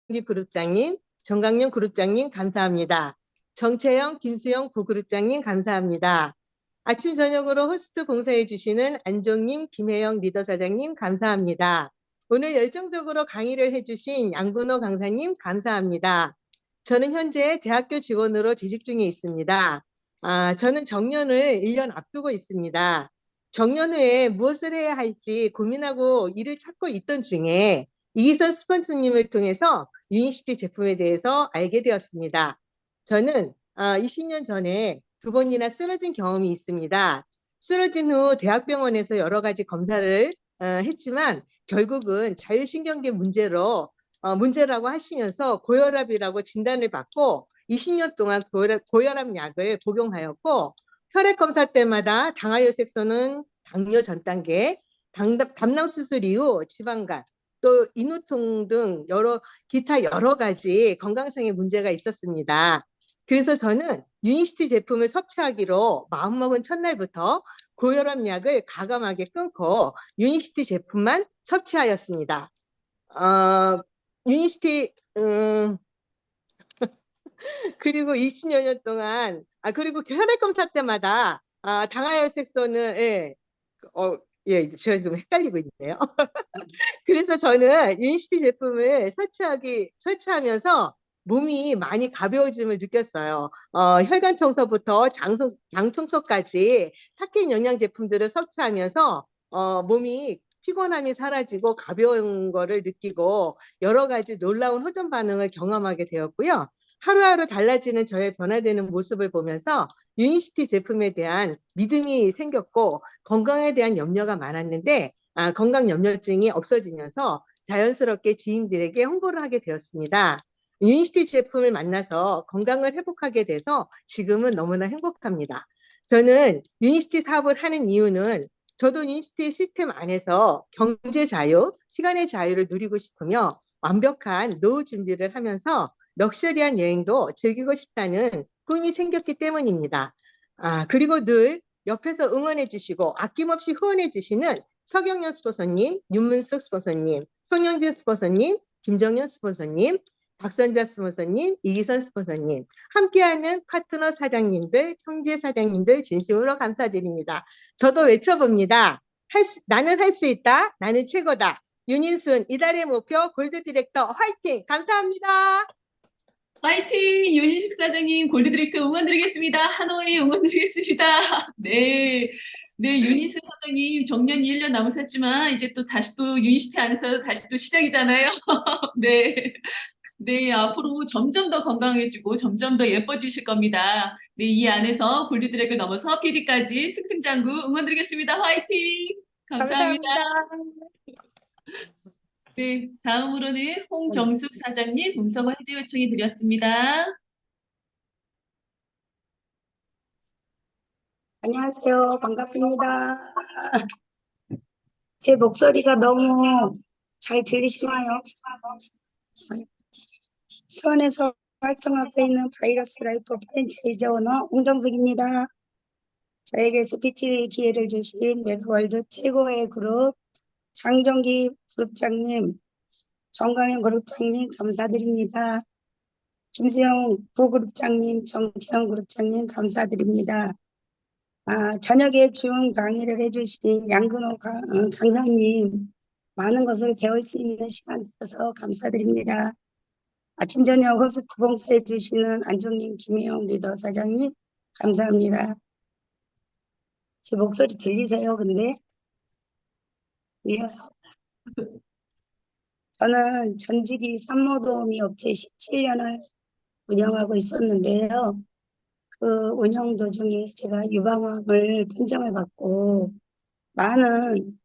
그룹장님, 정강용 그룹장님 감사합니다. 정채영, 김수영 부그룹장님 감사합니다. 아침 저녁으로 호스트 봉사해 주시는 안종님, 김혜영 리더사장님 감사합니다. 오늘 열정적으로 강의를 해주신 양근호 강사님 감사합니다. 저는 현재 대학교 직원으로 재직 중에 있습니다. 저는 정년을 1년 앞두고 있습니다. 정년 후에 무엇을 해야 할지 고민하고 일을 찾고 있던 중에 이기선 스폰서님을 통해서 유니시티 제품에 대해서 알게 되었습니다. 저는 20년 전에 2번이나 쓰러진 경험이 있습니다. 쓰러진 후 대학병원에서 여러 가지 검사를 했지만 결국은 자율신경계 문제라고 하시면서 고혈압이라고 진단을 받고 20년 동안 고혈압 약을 복용하였고 혈액검사 때마다 당화혈색소는 당뇨 전 단계, 담낭 수술 이후 지방간, 또 인후통 등 기타 여러 가지 건강상의 문제가 있었습니다. 그래서 저는 유니시티 제품을 섭취하기로 마음먹은 첫날부터 고혈압 약을 가감하게 끊고 유니시티 제품만 섭취하였습니다. 유니시티 그리고 20여 년 동안 그리고 혈액 검사 때마다 당화혈색소는 예, 제가 지금 헷갈리고 있네요. 그래서 저는 유니시티 제품을 설치하면서 몸이 많이 가벼워짐을 느꼈어요. 혈관 청소부터 장 청소까지 타켓 영양 제품들을 섭취하면서 몸이 피곤함이 사라지고 가벼운 거를 느끼고 여러 가지 놀라운 호전 반응을 경험하게 되었고요. 하루하루 달라지는 저의 변화되는 모습을 보면서 유니시티 제품에 대한 믿음이 생겼고 건강에 대한 염려가 많았는데 건강 염려증이 없어지면서 자연스럽게 지인들에게 홍보를 하게 되었습니다. 유니시티 제품을 만나서 건강을 회복하게 돼서 지금은 너무나 행복합니다. 저는 유니시티 사업을 하는 이유는 저도 유니시티 시스템 안에서 경제 자유, 시간의 자유를 누리고 싶으며 완벽한 노후 준비를 하면서 럭셔리한 여행도 즐기고 싶다는 꿈이 생겼기 때문입니다. 그리고 늘 옆에서 응원해 주시고 아낌없이 후원해 주시는 서경연 스폰서님, 윤문숙 스폰서님, 손영진 스폰서님, 김정현 스폰서님, 박선자 스폰서님, 이기선 스폰서님, 함께하는 파트너 사장님들, 형제 사장님들 진심으로 감사드립니다. 저도 외쳐봅니다. 나는 할 수 있다. 나는 최고다. 윤인순, 이달의 목표 골드 디렉터 화이팅! 감사합니다. 화이팅! 윤인식 사장님 골드디렉터 응원드리겠습니다. 하노이 응원드리겠습니다. 네. 네, 윤인식 사장님 정년 1년 남으셨지만 이제 또 다시 또 유니시티 안에서 다시 또 시작이잖아요. 네. 네, 앞으로 점점 더 건강해지고 점점 더 예뻐지실 겁니다. 네, 이 안에서 골드드랙을 넘어서 PD까지 승승장구 응원드리겠습니다. 화이팅! 감사합니다. 감사합니다. 네, 다음으로는 홍정숙 사장님 음성 해지 요청이 드렸습니다. 안녕하세요. 반갑습니다. 제 목소리가 너무 잘 들리시나요? 수원에서 활동하고 있는 바이러스 라이프 프랜차이즈 오너 홍정숙입니다. 저에게 스피치 기회를 주신 메가월드 최고의 그룹 장정기 그룹장님, 정강현 그룹장님 감사드립니다. 김수영 부그룹장님, 정채영 그룹장님 감사드립니다. 저녁에 중 강의를 해주신 양근호 강사님, 많은 것을 배울 수 있는 시간 되어서 감사드립니다. 아침 저녁 호스트 봉사해 주시는 안종님, 김혜영 리더 사장님 감사합니다. 제 목소리 들리세요? 근데 들려요? 저는 전직이 산모도우미 업체 17년을 운영하고 있었는데요. 그 운영 도중에 제가 유방암을 판정을 받고 많은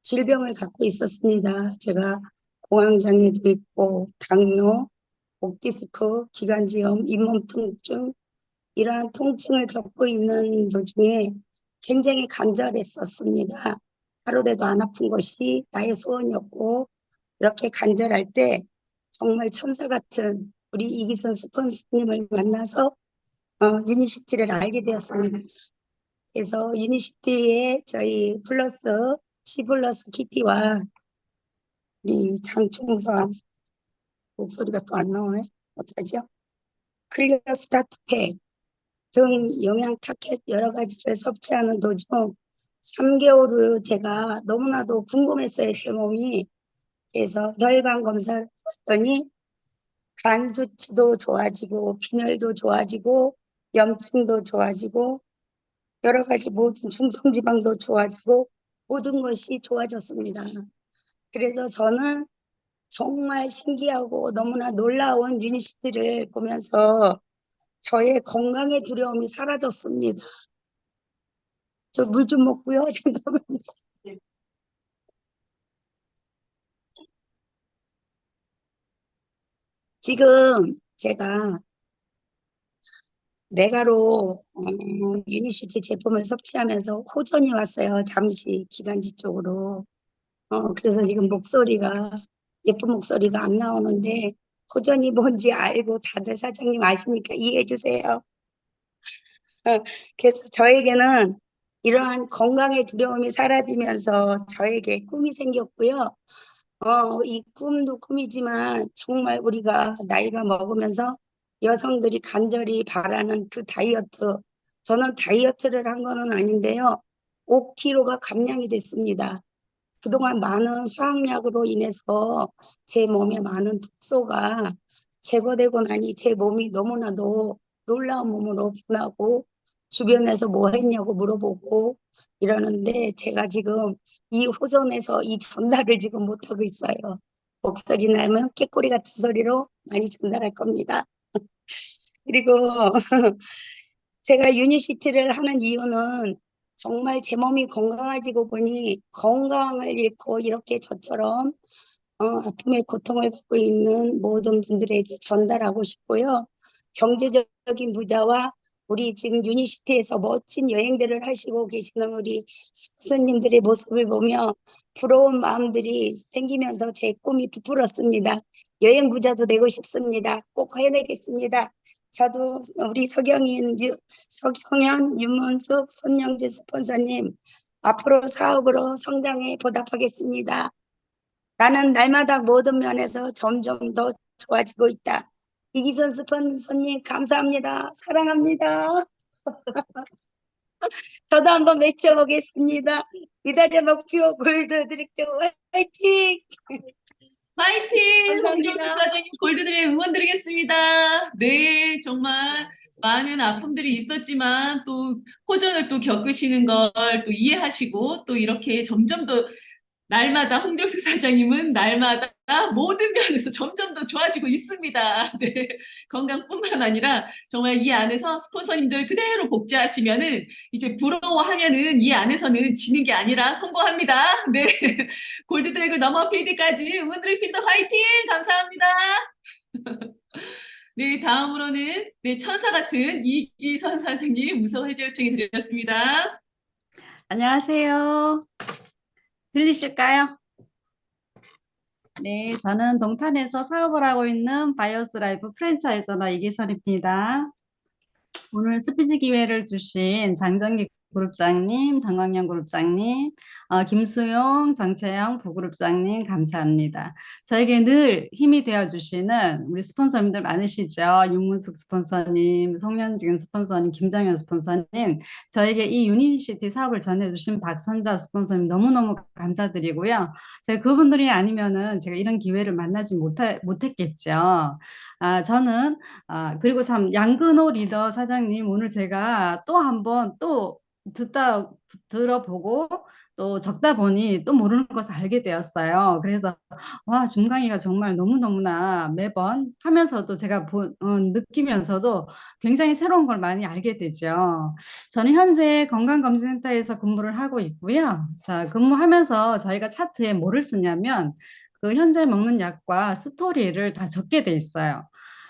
질병을 갖고 있었습니다. 제가 공황장애도 있고 당뇨, 목디스크, 기관지염, 잇몸 통증 이러한 통증을 겪고 있는 도중에 굉장히 간절했었습니다. 하루라도 안 아픈 것이 나의 소원이었고 이렇게 간절할 때 정말 천사 같은 우리 이기선 스폰서님을 만나서 유니시티를 알게 되었습니다. 그래서 유니시티에 저희 플러스 C 플러스 키티와 우리 장충선 목소리가 또 안 나오네. 어떡하죠? 클리어 스타트팩 등 영양 타켓 여러 가지를 섭취하는 도중 3개월 후 제가 너무나도 궁금했어요, 제 몸이. 그래서 혈관 검사를 했더니 간 수치도 좋아지고 빈혈도 좋아지고 염증도 좋아지고 여러 가지 모든 중성지방도 좋아지고 모든 것이 좋아졌습니다. 그래서 저는 정말 신기하고 너무나 놀라운 유니시티를 보면서 저의 건강의 두려움이 사라졌습니다. 저 물 좀 먹고요. 잠깐만요. 지금 제가 메가로 유니시티 제품을 섭취하면서 호전이 왔어요. 잠시 기관지 쪽으로. 그래서 지금 목소리가 예쁜 목소리가 안 나오는데 호전이 뭔지 알고 다들 사장님 아시니까 이해해 주세요. 그래서 저에게는 이러한 건강의 두려움이 사라지면서 저에게 꿈이 생겼고요. 이 꿈도 꿈이지만 정말 우리가 나이가 먹으면서 여성들이 간절히 바라는 그 다이어트. 저는 다이어트를 한 거는 아닌데요. 5kg가 감량이 됐습니다. 그동안 많은 화학약으로 인해서 제 몸에 많은 독소가 제거되고 나니 제 몸이 너무나도 놀라운 몸으로 변하고 주변에서 뭐 했냐고 물어보고 이러는데 제가 지금 이 호전에서 이 전달을 지금 못하고 있어요. 목소리 나면 깨꼬리 같은 소리로 많이 전달할 겁니다. 그리고 제가 유니시티를 하는 이유는 정말 제 몸이 건강해지고 보니 건강을 잃고 이렇게 저처럼 아픔의 고통을 받고 있는 모든 분들에게 전달하고 싶고요. 경제적인 부자와 우리 지금 유니시티에서 멋진 여행들을 하시고 계시는 우리 스님들의 모습을 보며 부러운 마음들이 생기면서 제 꿈이 부풀었습니다. 여행 부자도 되고 싶습니다. 꼭 해내겠습니다. 저도 우리 서경현, 윤문숙, 손영진 스폰서님 앞으로 사업으로 성장에 보답하겠습니다. 나는 날마다 모든 면에서 점점 더 좋아지고 있다. 이기선 스폰서님 감사합니다. 사랑합니다. 저도 한번 외쳐보겠습니다. 이달의 목표 골드 드릭트 화이팅! 파이팅! 홍정수 감사합니다. 사장님 골드들의 응원 드리겠습니다. 네, 정말 많은 아픔들이 있었지만 또 호전을 또 겪으시는 걸 또 이해하시고 또 이렇게 점점 더 날마다 홍정수 사장님은 날마다 모든 면에서 점점 더 좋아지고 있습니다. 네, 건강뿐만 아니라 정말 이 안에서 스폰서님들 그대로 복제하시면은 이제 부러워하면은 이 안에서는 지는 게 아니라 성공합니다. 네, 골드드래곤 넘어 필드까지 응원드리겠습니다. 화이팅! 감사합니다. 네, 다음으로는 네, 천사 같은 이기선 선생님 무서 해제 요청해 드렸습니다. 안녕하세요. 들리실까요? 네, 저는 동탄에서 사업을 하고 있는 바이오스 라이프 프랜차이즈 오너 이기선입니다. 오늘 스피치 기회를 주신 장정기 그룹장님, 장광영 그룹장님, 김수용, 장채영 부그룹장님 감사합니다. 저에게 늘 힘이 되어주시는 우리 스폰서님들 많으시죠. 윤문숙 스폰서님, 송년진 스폰서님, 김정현 스폰서님, 저에게 이 유니시티 사업을 전해주신 박선자 스폰서님 너무너무 감사드리고요. 제가 그분들이 아니면은 제가 이런 기회를 만나지 못했겠죠. 저는 그리고 참 양근호 리더 사장님 오늘 제가 또 한번 또 들어보고 또 적다 보니 또 모르는 것을 알게 되었어요. 그래서 와 중강이가 정말 너무너무나 매번 하면서도 제가 느끼면서도 굉장히 새로운 걸 많이 알게 되죠. 저는 현재 건강검진센터에서 근무를 하고 있고요. 자, 근무하면서 저희가 차트에 뭐를 쓰냐면 그 현재 먹는 약과 스토리를 다 적게 돼 있어요.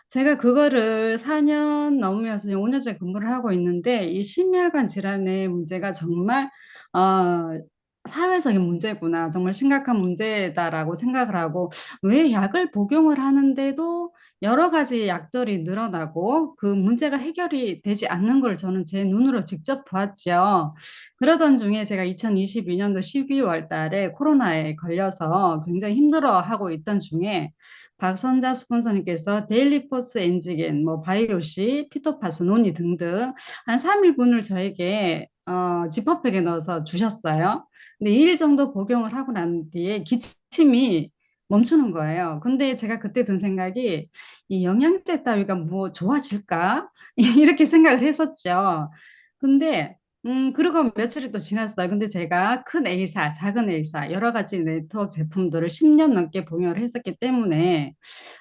제가 그거를 4년 넘으면서 5년째 근무를 하고 있는데 이 심혈관 질환의 문제가 정말 어, 사회적인 문제구나. 정말 심각한 문제다라고 생각을 하고 왜 약을 복용을 하는데도 여러 가지 약들이 늘어나고 그 문제가 해결이 되지 않는 걸 저는 제 눈으로 직접 보았죠. 그러던 중에 제가 2022년도 12월 달에 코로나에 걸려서 굉장히 힘들어하고 있던 중에 박선자 스폰서님께서 데일리 포스 엔지겐, 뭐 바이오시, 피토파스, 논이 등등 한 3일분을 저에게 지퍼백에 넣어서 주셨어요. 근데 2일 정도 복용을 하고 난 뒤에 기침이 멈추는 거예요. 근데 제가 그때 든 생각이 이 영양제 따위가 뭐 좋아질까? 이렇게 생각을 했었죠. 근데 그리고 며칠이 또 지났어요. 근데 제가 큰 A사, 작은 A사, 여러 가지 네트워크 제품들을 10년 넘게 복용을 했었기 때문에,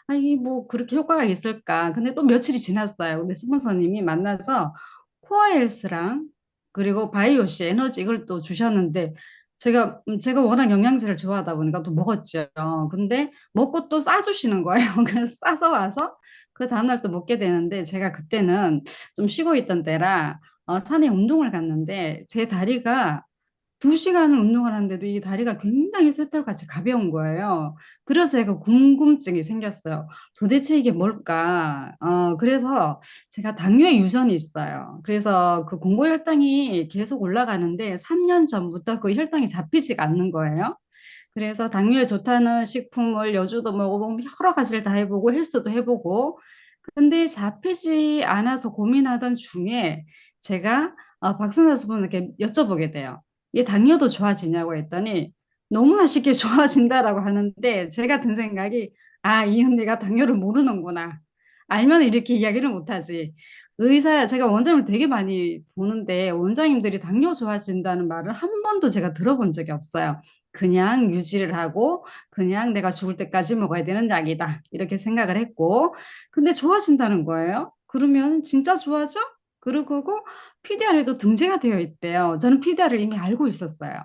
아, 이게 뭐 그렇게 효과가 있을까? 근데 또 며칠이 지났어요. 근데 스폰서님이 만나서 코어헬스랑 그리고 바이오시 에너지 이걸 또 주셨는데, 제가 워낙 영양제를 좋아하다 보니까 또 먹었죠. 근데 먹고 또 싸주시는 거예요. 그래서 싸서 와서 그 다음날 또 먹게 되는데, 제가 그때는 좀 쉬고 있던 때라, 산에 운동을 갔는데 제 다리가 2시간을 운동을 하는데도 이 다리가 굉장히 쇠털같이 가벼운 거예요. 그래서 제가 궁금증이 생겼어요. 도대체 이게 뭘까? 그래서 제가 당뇨 유전이 있어요. 그래서 그 공복 혈당이 계속 올라가는데 3년 전부터 그 혈당이 잡히지가 않는 거예요. 그래서 당뇨에 좋다는 식품을 여주도 먹어보고 여러 가지를 다 해보고 헬스도 해보고 근데 잡히지 않아서 고민하던 중에 제가 박선아 분에게 여쭤보게 돼요. 얘 당뇨도 좋아지냐고 했더니 너무나 쉽게 좋아진다라고 하는데 제가 든 생각이 아, 이 언니가 당뇨를 모르는구나. 알면 이렇게 이야기를 못하지. 제가 원장님을 되게 많이 보는데 원장님들이 당뇨 좋아진다는 말을 한 번도 제가 들어본 적이 없어요. 그냥 유지를 하고 그냥 내가 죽을 때까지 먹어야 되는 약이다. 이렇게 생각을 했고 근데 좋아진다는 거예요. 그러면 진짜 좋아져? 그리고 PDR에도 등재가 되어 있대요. 저는 PDR을 이미 알고 있었어요.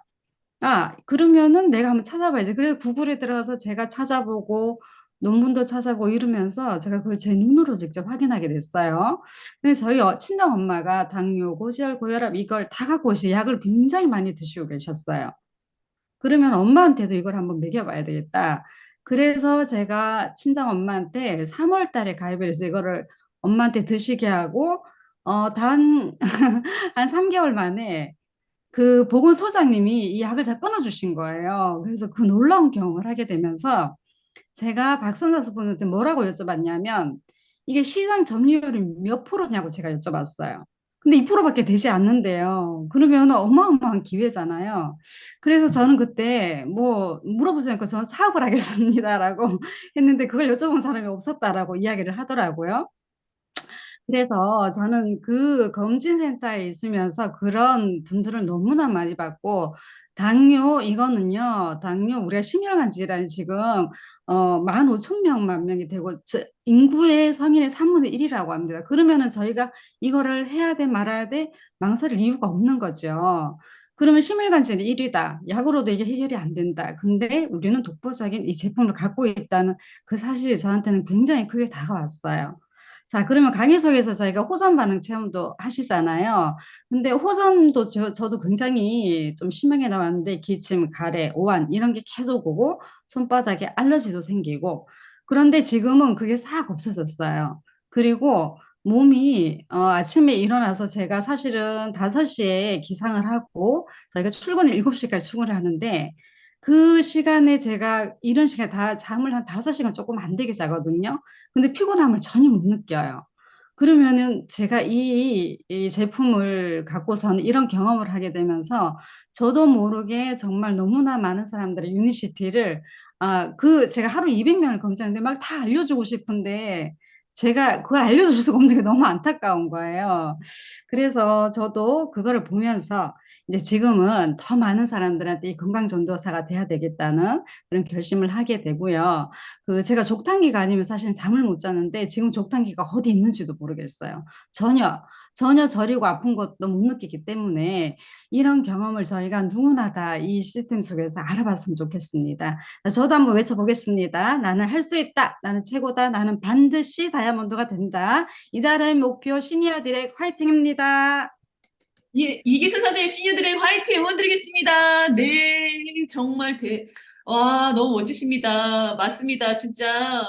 아, 그러면은 내가 한번 찾아봐야지. 그래서 구글에 들어가서 제가 찾아보고 논문도 찾아보고 이러면서 제가 그걸 제 눈으로 직접 확인하게 됐어요. 근데 저희 친정 엄마가 당뇨, 고지혈, 고혈압 이걸 다 갖고 오시 약을 굉장히 많이 드시고 계셨어요. 그러면 엄마한테도 이걸 한번 먹여봐야 되겠다. 그래서 제가 친정 엄마한테 3월 달에 가입을 해서 이거를 엄마한테 드시게 하고, 한 3개월 만에 그 보건소장님이 이 약을 다 끊어주신 거예요. 그래서 그 놀라운 경험을 하게 되면서 제가 박선다스 분한테 뭐라고 여쭤봤냐면 이게 시장 점유율이 몇 프로냐고 제가 여쭤봤어요. 근데 2%밖에 되지 않는데요. 그러면 어마어마한 기회잖아요. 그래서 저는 그때 뭐 물어보지 않고 저는 사업을 하겠습니다라고 했는데 그걸 여쭤본 사람이 없었다라고 이야기를 하더라고요. 그래서 저는 그 검진센터에 있으면서 그런 분들을 너무나 많이 봤고, 당뇨, 이거는요, 당뇨, 우리가 심혈관 질환이 지금, 15,000만 명이 되고, 인구의 성인의 3분의 1이라고 합니다. 그러면은 저희가 이거를 해야 돼, 말아야 돼, 망설일 이유가 없는 거죠. 그러면 심혈관 질환이 1위다. 약으로도 이게 해결이 안 된다. 근데 우리는 독보적인 이 제품을 갖고 있다는 그 사실이 저한테는 굉장히 크게 다가왔어요. 자, 그러면 강의 속에서 저희가 호전 반응 체험도 하시잖아요. 근데 호전도 저도 굉장히 좀 심하게 나왔는데 기침, 가래, 오한 이런 게 계속 오고 손바닥에 알러지도 생기고 그런데 지금은 그게 싹 없어졌어요. 그리고 몸이 아침에 일어나서 제가 사실은 5시에 기상을 하고 저희가 출근을 7시까지 출근을 하는데 그 시간에 제가 이런 시간에 다 잠을 한 5시간 조금 안 되게 자거든요. 근데 피곤함을 전혀 못 느껴요. 그러면은 제가 이 제품을 갖고서는 이런 경험을 하게 되면서 저도 모르게 정말 너무나 많은 사람들의 유니시티를 제가 하루 200명을 검사하는데 막 다 알려주고 싶은데 제가 그걸 알려줄 수가 없는 게 너무 안타까운 거예요. 그래서 저도 그거를 보면서 이제 지금은 더 많은 사람들한테 이 건강 전도사가 돼야 되겠다는 그런 결심을 하게 되고요. 제가 족탕기가 아니면 사실은 잠을 못 자는데 지금 족탕기가 어디 있는지도 모르겠어요. 전혀 저리고 아픈 것도 못 느끼기 때문에 이런 경험을 저희가 누구나 다 이 시스템 속에서 알아봤으면 좋겠습니다. 저도 한번 외쳐보겠습니다. 나는 할 수 있다. 나는 최고다. 나는 반드시 다이아몬드가 된다. 이달의 목표 시니어 디렉 화이팅입니다. 예, 이기순 사장님 시니어들의 화이팅 응원드리겠습니다. 네, 정말 와, 너무 멋지십니다. 맞습니다. 진짜.